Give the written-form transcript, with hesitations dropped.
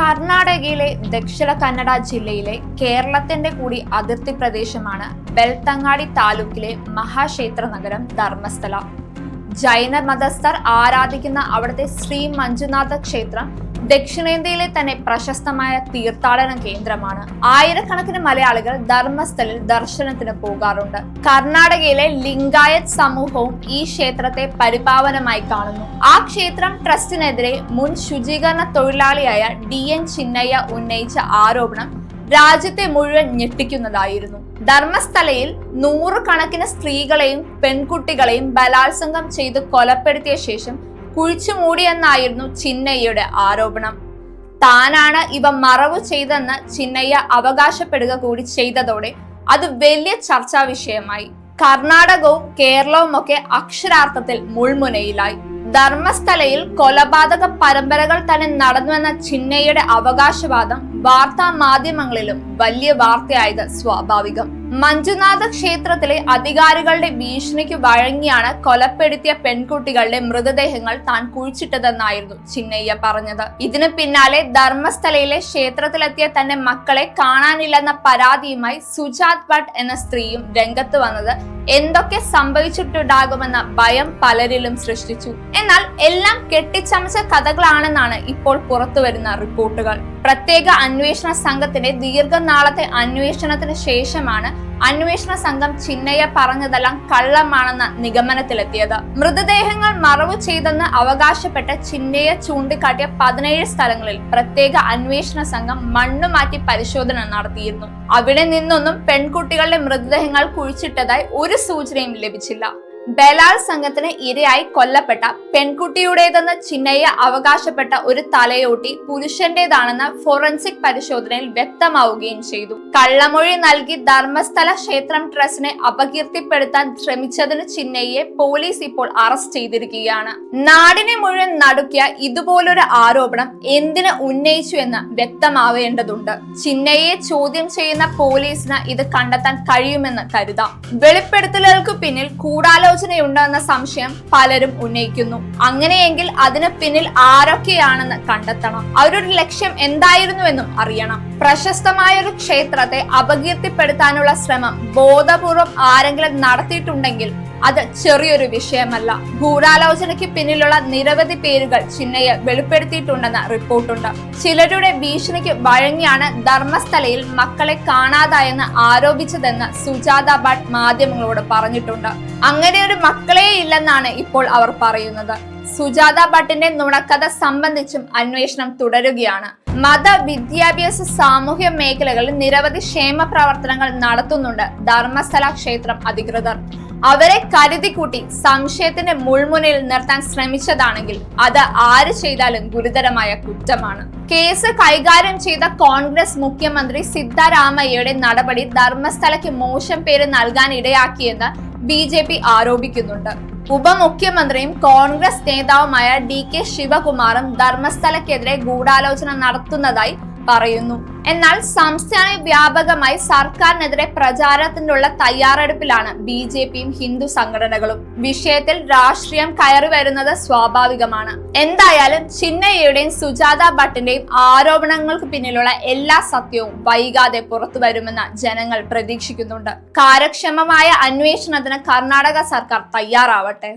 കർണാടകയിലെ ദക്ഷിണ കന്നഡ ജില്ലയിലെ കേരളത്തിന്റെ കൂടി അതിർത്തി പ്രദേശമാണ് ബെൽത്തങ്ങാടി താലൂക്കിലെ മഹാക്ഷേത്ര നഗരം ധർമ്മസ്ഥല. ജൈന മതസ്ഥർ ആരാധിക്കുന്ന അവിടുത്തെ ശ്രീ മഞ്ജുനാഥ ക്ഷേത്രം ദക്ഷിണേന്ത്യയിലെ തന്നെ പ്രശസ്തമായ തീർത്ഥാടന കേന്ദ്രമാണ്. ആയിരക്കണക്കിന് മലയാളികൾ ധർമ്മസ്ഥലിൽ ദർശനത്തിന് പോകാറുണ്ട്. കർണാടകയിലെ ലിംഗായത്ത് സമൂഹവും ഈ ക്ഷേത്രത്തെ പരിപാവനമായി കാണുന്നു. ആ ക്ഷേത്രം ട്രസ്റ്റിനെതിരെ മുൻ ശുചീകരണ തൊഴിലാളിയായ DN ചിന്നയ്യ ഉന്നയിച്ച ആരോപണം രാജ്യത്തെ മുഴുവൻ ഞെട്ടിക്കുന്നതായിരുന്നു. ധർമ്മസ്ഥലയിൽ നൂറുകണക്കിന് സ്ത്രീകളെയും പെൺകുട്ടികളെയും ബലാത്സംഗം ചെയ്ത് കൊലപ്പെടുത്തിയ ശേഷം കുഴിച്ചുമൂടിയെന്നായിരുന്നു ചിന്നയ്യയുടെ ആരോപണം. താനാണ് ഇവ മറവു ചെയ്തെന്ന് ചിന്നയ്യ അവകാശപ്പെടുക കൂടി ചെയ്തതോടെ അത് വലിയ ചർച്ചാ വിഷയമായി. കർണാടകവും കേരളവും ഒക്കെ അക്ഷരാർത്ഥത്തിൽ മുൾമുനയിലായി. ധർമ്മസ്ഥലയിൽ കൊലപാതക പരമ്പരകൾ തന്നെ നടന്നുവെന്ന ചിന്നയ്യയുടെ അവകാശവാദം വാർത്താ മാധ്യമങ്ങളിലും വലിയ വാർത്തയായത് സ്വാഭാവികം. മഞ്ജുനാഥ ക്ഷേത്രത്തിലെ അധികാരികളുടെ ഭീഷണിക്ക് വഴങ്ങിയാണ് കൊലപ്പെടുത്തിയ പെൺകുട്ടികളുടെ മൃതദേഹങ്ങൾ താൻ കുഴിച്ചിട്ടതെന്നായിരുന്നു ചിന്നയ്യ പറഞ്ഞത്. ഇതിനു പിന്നാലെ ധർമ്മസ്ഥലയിലെ ക്ഷേത്രത്തിലെത്തിയ തന്റെ മക്കളെ കാണാനില്ലെന്ന പരാതിയുമായി സുജാത് ഭട്ട് എന്ന സ്ത്രീയും രംഗത്ത് വന്നത് എന്തൊക്കെ സംഭവിച്ചിട്ടുണ്ടാകുമെന്ന ഭയം പലരിലും സൃഷ്ടിച്ചു. എന്നാൽ എല്ലാം കെട്ടിച്ചമച്ച കഥകളാണെന്നാണ് ഇപ്പോൾ പുറത്തുവരുന്ന റിപ്പോർട്ടുകൾ. പ്രത്യേക അന്വേഷണ സംഘത്തിന്റെ ദീർഘനാളത്തെ അന്വേഷണത്തിന് ശേഷമാണ് അന്വേഷണ സംഘം ചിന്നയ്യ പറഞ്ഞതെല്ലാം കള്ളമാണെന്ന നിഗമനത്തിലെത്തിയത്. മൃതദേഹങ്ങൾ മറവു ചെയ്തെന്ന് അവകാശപ്പെട്ട ചിന്നയ്യ ചൂണ്ടിക്കാട്ടിയ 17 സ്ഥലങ്ങളിൽ പ്രത്യേക അന്വേഷണ സംഘം മണ്ണുമാറ്റി പരിശോധന നടത്തിയിരുന്നു. അവിടെ നിന്നൊന്നും പെൺകുട്ടികളുടെ മൃതദേഹങ്ങൾ കുഴിച്ചിട്ടതായി ഒരു സൂചനയും ലഭിച്ചില്ല. ബലാത്സംഗത്തിന് ഇരയായി കൊല്ലപ്പെട്ട പെൺകുട്ടിയുടേതെന്ന് ചിന്നയ്യ അവകാശപ്പെട്ട ഒരു തലയോട്ടി പുരുഷന്റേതാണെന്ന് ഫോറൻസിക് പരിശോധനയിൽ വ്യക്തമാവുകയും ചെയ്തു. കള്ളമൊഴി നൽകി ധർമ്മസ്ഥല ക്ഷേത്രം ട്രസ്റ്റിനെ അപകീർത്തിപ്പെടുത്താൻ ശ്രമിച്ചതിന് ചിന്നയ്യയെ പോലീസ് ഇപ്പോൾ അറസ്റ്റ് ചെയ്തിരിക്കുകയാണ്. നാടിനെ മുഴുവൻ നടുക്കിയ ഇതുപോലൊരു ആരോപണം എന്തിന് ഉന്നയിച്ചു എന്ന് വ്യക്തമാവേണ്ടതുണ്ട്. ചിന്നയ്യയെ ചോദ്യം ചെയ്യുന്ന പോലീസിന് ഇത് കണ്ടെത്താൻ കഴിയുമെന്ന് കരുതാം. വെളിപ്പെടുത്തലുകൾക്ക് പിന്നിൽ ഗൂഢാലോചനയുണ്ടെന്ന സംശയം പലരും ഉന്നയിക്കുന്നു. അങ്ങനെയെങ്കിൽ അതിന് പിന്നിൽ ആരൊക്കെയാണെന്ന് കണ്ടെത്തണം. അവരുടെ ലക്ഷ്യം എന്തായിരുന്നുവെന്നും അറിയണം. പ്രശസ്തമായൊരു ക്ഷേത്രത്തെ അപകീർത്തിപ്പെടുത്താനുള്ള ശ്രമം ബോധപൂർവം ആരെങ്കിലും നടത്തിയിട്ടുണ്ടെങ്കിൽ അത് ചെറിയൊരു വിഷയമല്ല. ഗൂഢാലോചനയ്ക്ക് പിന്നിലുള്ള നിരവധി പേരുകൾ ചിന്നയ്യ വെളിപ്പെടുത്തിയിട്ടുണ്ടെന്ന റിപ്പോർട്ടുണ്ട്. ചിലരുടെ ഭീഷണിക്ക് വഴങ്ങിയാണ് ധർമ്മസ്ഥലയിൽ മക്കളെ കാണാതായെന്ന് ആരോപിച്ചതെന്ന് സുജാത ഭട്ട് മാധ്യമങ്ങളോട് പറഞ്ഞിട്ടുണ്ട്. അങ്ങനെ ഒരു മക്കളെ ഇല്ലെന്നാണ് ഇപ്പോൾ അവർ പറയുന്നത്. സുജാത ഭട്ടിന്റെ നുണക്കഥ സംബന്ധിച്ചും അന്വേഷണം തുടരുകയാണ്. മത, വിദ്യാഭ്യാസ, സാമൂഹ്യ മേഖലകളിൽ നിരവധി ക്ഷേമ പ്രവർത്തനങ്ങൾ നടത്തുന്നുണ്ട് ധർമ്മസ്ഥല ക്ഷേത്രം അധികൃതർ. അവരെ കരുതിക്കൂട്ടി സംശയത്തിന്റെ മുൾമുനയിൽ നിർത്താൻ ശ്രമിച്ചതാണെങ്കിൽ അത് ആര് ചെയ്താലും ഗുരുതരമായ കുറ്റമാണ്. കേസ് കൈകാര്യം ചെയ്ത കോൺഗ്രസ് മുഖ്യമന്ത്രി സിദ്ധരാമയ്യയുടെ നടപടി ധർമ്മസ്ഥലയ്ക്ക് മോശം പേര് നൽകാൻ ഇടയാക്കിയെന്ന് BJP ആരോപിക്കുന്നുണ്ട്. ഉപമുഖ്യമന്ത്രിയും കോൺഗ്രസ് നേതാവുമായ DK ശിവകുമാറും ധർമ്മസ്ഥലക്കെതിരെ ഗൂഢാലോചന നടത്തുന്നതായി പറയുന്നു. എന്നാൽ സംസ്ഥാന വ്യാപകമായി സർക്കാരിനെതിരെ പ്രചാരണത്തിനുള്ള തയ്യാറെടുപ്പിലാണ് BJPയും ഹിന്ദു സംഘടനകളും. വിഷയത്തിൽ രാഷ്ട്രീയം കയറി വരുന്നത് സ്വാഭാവികമാണ്. എന്തായാലും ചിന്നയ്യയുടെയും സുജാത ഭട്ടിന്റെയും ആരോപണങ്ങൾക്ക് പിന്നിലുള്ള എല്ലാ സത്യവും വൈകാതെ പുറത്തു വരുമെന്ന് ജനങ്ങൾ പ്രതീക്ഷിക്കുന്നുണ്ട്. കാര്യക്ഷമമായ അന്വേഷണത്തിന് കർണാടക സർക്കാർ തയ്യാറാവട്ടെ.